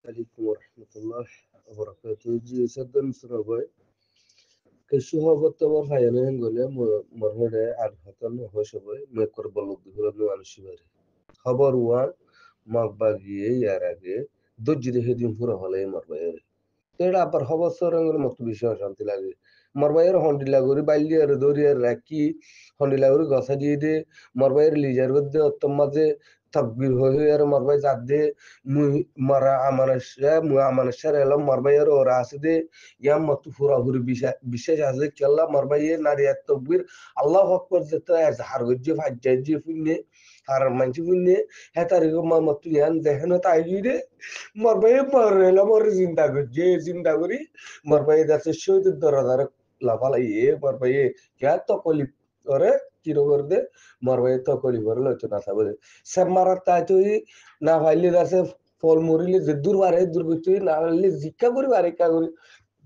عليكم ورحمة الله وبركاته. جي سدن سرابي كشوها بتمر هاينا هنقولي مرهرة عرفتنا هو شباب ما يقرب الله دخول ابن على الشباري خبر وان ما باقي ياراجي دوجي هدين فرا هلاي مرباير তেড়া আবার হবর সরঙ্গের মতো বিষয় শান্তি লাগে মরবাইয়ের হন্ডিলা করি বাইলিয়ার দরিয়ার রাখি হন্ডিলা করি গছা দিয়ে দে মরবাইয়ের লিজার মধ্যে অত্তম মাঝে তকবির হয়ে আর মরবাই জাত দে মুই মরা আমানসার এলাম মরবাইয়ের ওরা আছে দে ইয়াম মতো ফুরাফুরি বিশেষ আছে কেল্লা মরবাইয়ের নারিয়ার তকবির আল্লাহ আকবর যেতে হার গজ্জে ফাজ্জায় যে ফুন্নে আর মানসি ফুন্নে হ্যাঁ তার মতো ইয়ান দেখেন তাই দিয়ে মরবাই মরে মরে চিন্তা করি মরবাই যাচ্ছে শহীদের দরজার লাফালাই মরবাই কে তকলি করে কিরো করে দে মরবাই তকলি করে লইতো না বলে সব মারার তাই তুই না ভাইলে যাচ্ছে ফল মরিলে যে দূর বারে দূর করতে না হলে জিজ্ঞা করি বারে কা করি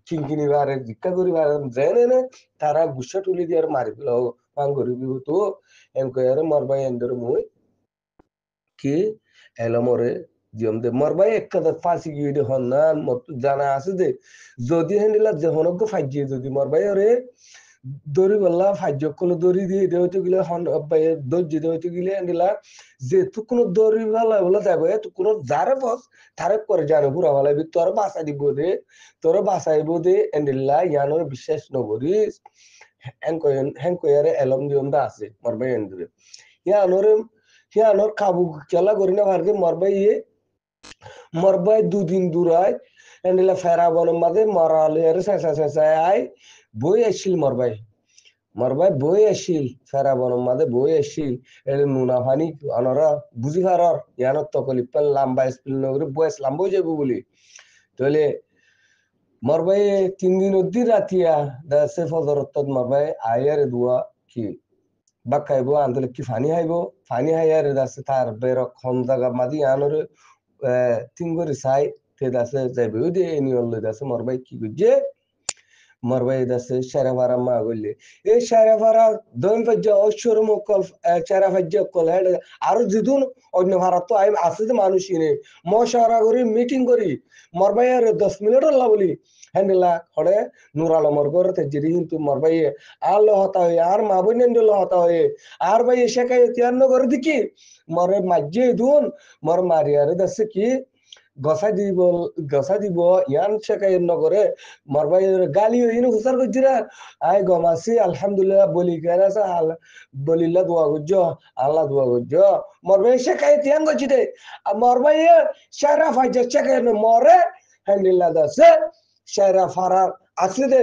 কিনকিনি বারে জিজ্ঞা করি বারে জেনে নে তারা গুসা তুলি দিয়ে আর মারি পেল পাং করি তো এনকো আর মরবাই এন্ডর মুই কি এলমরে জিয়মদে মরবাই একটা ফাঁসি গিয়ে হন না জানা আছে যে যদি হেন্ডিলা যে হনক ফাইজিয়ে যদি মরবাই ওরে দড়ি বললা ফাইজ কোনো দড়ি দিয়ে দেওয়াতে গেলে হন দর্জি দেওয়াতে গেলে হেন্ডিলা যে তু কোনো দড়ি বলা বলে যাবে তু কোনো যারে বস তারে করে জানো পুরা বলা তোর বাসা দিব দে তোর বাসাইব দে হেন্ডিলা ইয়ানোর বিশ্বাস নকরিস হ্যাং কয়ারে এলম দিয়ম দা আছে মরবাই হেন্ডিলে ইয়ানোরে হিয়ানোর কাবু খেলা করি না ভারকে মরবাই দুদিন দূরায় এন্ডিলা ফেরা বন মাঝে মরালে আর শেষা আই বই আসছিল মরবাই বই আসছিল ফেরা বন মাঝে বই আসছিল এর নুনা ফানি অনরা বুঝি ফারর ইয়ানোর তকলি পেল লাম্বা স্পিল নগরে বয়স লাম্বা হয়ে যাবো বলি তাহলে মরবাই 3 দিন অব্দি রাতিয়া দাসে ফজরত মরবাই আয়ারে দুয়া কি বাক্কাইবো আন্দলে কি ফানি হাইয়ারে দাসে তার বের কম জায়গা মাদি আনরে তিনগরি সাই তে দাসে যাইবে ওই দে নিয়ল দাসে মরবাই কি গুজে মরবাই দাসে শেরাভারা মা গইলে এই শেরাভারা দৈন পর্য ঐশ্বর মুকল চেরা পর্য কল আরো জিদুন অন্য ভারত তো আই আছে যে মানুষই নেই মশারা করি মিটিং করি মরবাই আর 10 মিনিট আল্লাহ বলি হ্যান্ডেলা হড়ে নুর আলমর গরতে জিরি কিন্তু মরবাই আর লহতা হয়ে আর মা বোন লহতা হয়ে আর ভাই এসে কাই তিয়ান্ন করে দিকি মরে মাজ্জে দুন মর মারিয়ারে দাসে কি গসা দিব ইয়ান শেখাই নগরে মরবাই গালি হইন হুসার গজিরা আই গমাসি আলহামদুলিল্লাহ বলি কেন বলিল্লা দোয়া গুজ আল্লাহ দোয়া গুজ মরবাই শেখাই তিয়ান গজি দে মরবাই সারা ফাইজা শেখাই মরে হ্যান্ডিল্লা দাসে সারা ফারা আসলে দে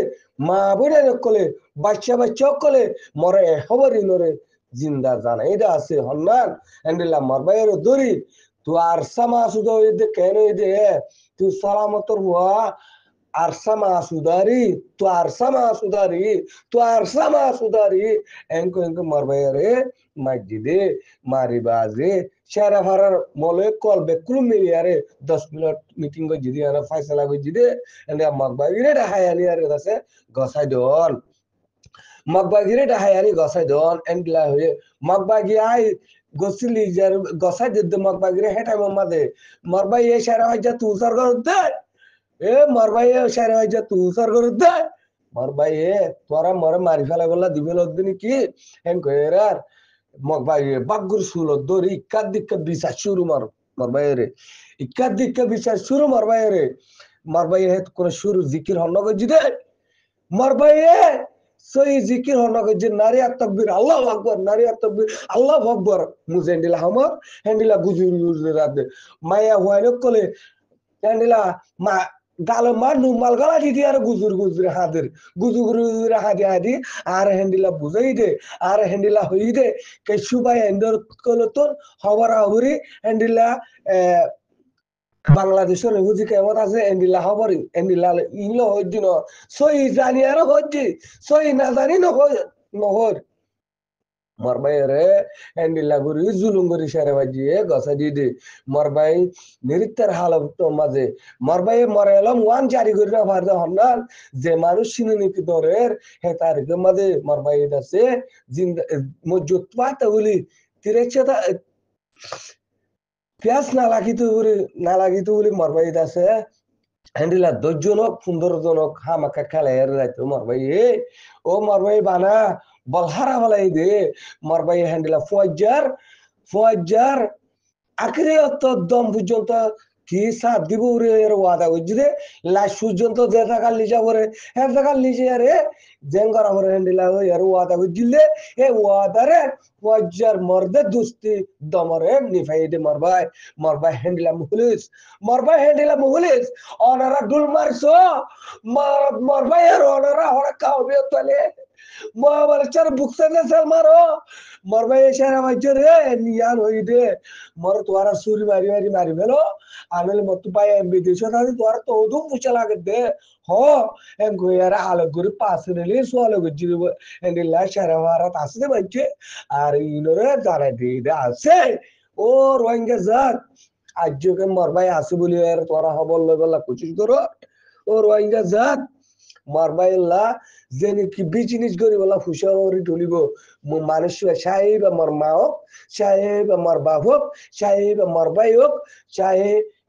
মা বইরে কলে বাচ্চা কলে মরে খবরই নরে জিন্দা জানা এটা আছে হন্নান হ্যান্ডিল্লা মরবাইয়ের দড়ি তু আরসা মাসুদা দে কেন দে তু সালামতর হুয়া আরসা মাসুদারি এনকো মরবাইরে মসজিদে মারি বাজে শেরা ফারার মলে কল বেকুল মিলিয়ারে 10 মিনিট মিটিং করে জিদি আর ফয়সালা করে জিদে এন্ড মগবাইরে হায়ানি আর আছে গসাই দন মগবাগিরে হায়ানি গসাই দন এন্ডলা হয়ে মগবাগি আই গসিলি যার গসাই দিতে মগবাগিরে হেটা মাদে মরবাই এ শেরা হইজা তু সরগর দে এ মরবাই এ শেরা হইজা তু সরগর দে মরবাই এ তোরা মরে মারি ফেলা বললা দিবে লদিন কি হেন কইরার মগবাই বাগুর সুল দরি ইকাদিক বিচার শুরু মরবাই রে ইকাদিক বিচার শুরু মরবাই রে মরবাই হে কোন শুরু জিকির হন গজি দে মরবাই এ সই জিকির হন গজি নারিয়া তাকবীর আল্লাহু আকবার নারিয়া তাকবীর আল্লাহু আকবার মুজেন্ডিলা হামর হেন্ডিলা গুজুর রাতে মায়া হুয়াইন কলে হেন্ডিলা মা গাল মারনু মালগালা দিদি আর গুজুর হাদি আর হেন্ডিলা বুঝাই দে আর হেন্ডিলা হই দে কে সুবাই এন্ডর কলতন হবরা হবরি হেন্ডিলা বাংলাদেশের হুজি কেমন আছে এন্ডিলা হবরি এন্ডিলা ইলো হইদিন সই জানি আর হইজি সই না জানি নহর মরবাই রে এন্ডিলা গুরি জুলুম করি সারে বাজিয়ে গসা দিদি মরবাই নিরিত্তের হালত মাঝে মরবাই মরে এলাম ওয়ান জারি করি না ভারত হন্নান যে মানুষ চিনি দরের হে তার মাঝে মরবাই আছে জিন্দা মজুত পাতা বলি তিরেছে পেঁয়াজ নালাগিতো বলে মরবাই আছে হ্যান্ডিলা 10 জনক 15 জনক হামাকা খেলাই রাইতো মরবাই ও মরবাই বানা বল হারা বলাই দে মরবাই হ্যান্ডিলা 5000 আখেরে অত দম পর্যন্ত কি সাথ দিব রে এর ওয়াদা করছি রে লাশ পর্যন্ত যে টাকা লিজা করে হ্যাঁ টাকা লিজে আরে জেঙ্গর আমার হ্যান্ডিলা এর ওয়াদা করছিলে এ ওয়াদারে 5000 মর্দে দুস্তি দমরে নিফাই দে মরবাই হ্যান্ডিলা মুহলিস অনারা ডুল মারছো মরবাই এর অনারা হড়া কাউবে তলে চার বুকসে সেল মারো মরবাই এসারা মাইছে রে নিয়ান হই দে মর তোরা সুরি মারি ফেলো আনলে মত পাই এমবি দিছো তাহলে তোরা তো ওদু পুছা লাগে দে হ এম কইয়ারা আলোক করে পাস রেলি সোয়ালো গজি এন্ডিলা সারা ওয়ারা তাসে মাইছে আর ইনোরে জানা দে আছে ও রোহিঙ্গা জাত আজকে মরবাই আছে বলি আর তোরা হবল লগলা কোচিস করো ও রোহিঙ্গা জাত মরবাইল্লা যেন কি বিজনেস করি বলা ফুসারি তুলিব মানুষ চাই বা মর মা হোক চাই বা মর বাপ হোক চাই বা মর ভাই হোক চাই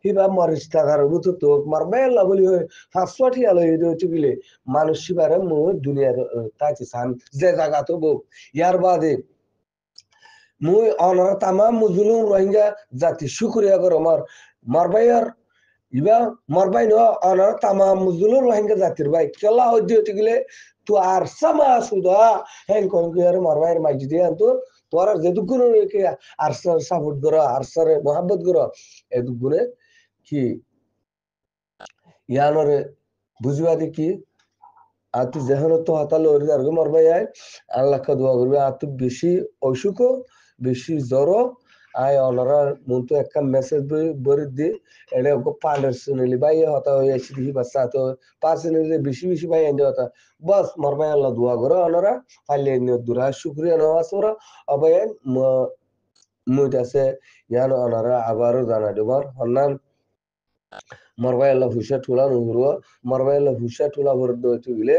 হিবা মর রিস্তাদার বুঝো তো মরবাইল্লা বলি হয় 500 টি আলো চুকিলে মানুষ বারে মু দুনিয়ার তাকে সান যে জায়গা তো বউ ইয়ার বাদে মুই অনার তামাম মুজলুম রোহিঙ্গা জাতি শুক্রিয়া করো মরবাইয়ার ইবা মরবাই ন অনার তামাম মুজলুম রোহিঙ্গা জাতির ভাই কেলা হইতে গেলে তো আর সামা সুদা হেন কোন আর মরবাইয়ের মাইজি দিয়ে তো তোর যেটুক গুণ কে আর সাপোর্ট করো আর সারে মোহাব্বত করো এটুক গুণে কি ইয়ানরে বুঝবা দি কি আর তুই যেহেন তো হাতালো আর মরবাই আয় আল্লাহকে দোয়া করবে আর তুই বেশি অসুখ বেশি জ্বর আয় অনারা মন তো একটা মেসেজ বরে দি এটা পান্ডার শুনিলি ভাই হতা হয়ে আসি দেখি বাচ্চা তো পার্সোনালি বেশি ভাই এনে হতা বস মরবাই আল্লাহ দোয়া করো অনারা পাইলে দূরা শুক্রিয়া নওয়াজ ওরা অবাই মুই আছে ইয়ান অনারা আবারও জানা দেবার হন্নান মরবাই আল্লাহ হুসা ঠুলা নুরুয়া মরবাই আল্লাহ হুসা ঠুলা ভরে দিলে